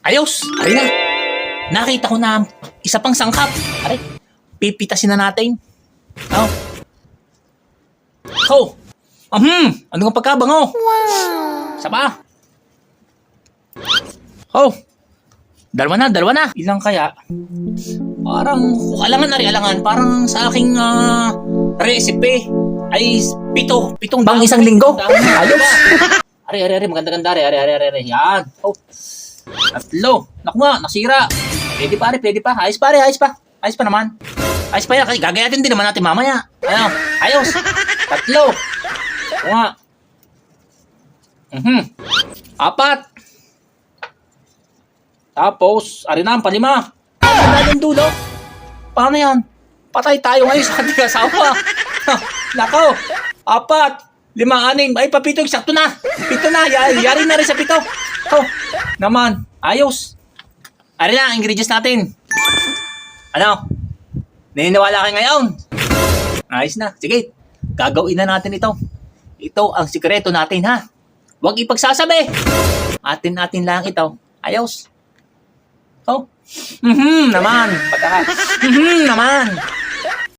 Ayos! Ari na. Nakita ko na isa pang sangkap. Ari, pipitasin na natin. Oh. Oh. Ano nga pagkabango? Wow! Isa pa. Oh. Dalawa na. Ilang kaya? Parang, alangan. Parang sa aking recipe ay pitong Bang isang linggo? Ayos! Ari, maganda-ganda. Ari. Yan. Oh. Tatlo. Naku nga, nasira. Pwede pa. Ayos pa naman. Ayos pa yan, kasi gagayatin din naman natin mamaya. Ayos. Tatlo. Naku nga. Apat. Tapos, ari na, palima. Ang dulo. Paano yan? Patay tayo ngayon sa ating asawa. Nako. 4, 5, 6. Ay, papito. Sakto na. Pito na. Yari na rin sa pito. Oh, naman. Ayos. Ari na, ingredients natin. Ano? Naniniwala kayo ngayon? Ayos na. Sige. Gagawin na natin ito. Ito ang sikreto natin, ha? Huwag ipagsasabi. Atin lang ito. Ayos. Oh. Naman. Naman.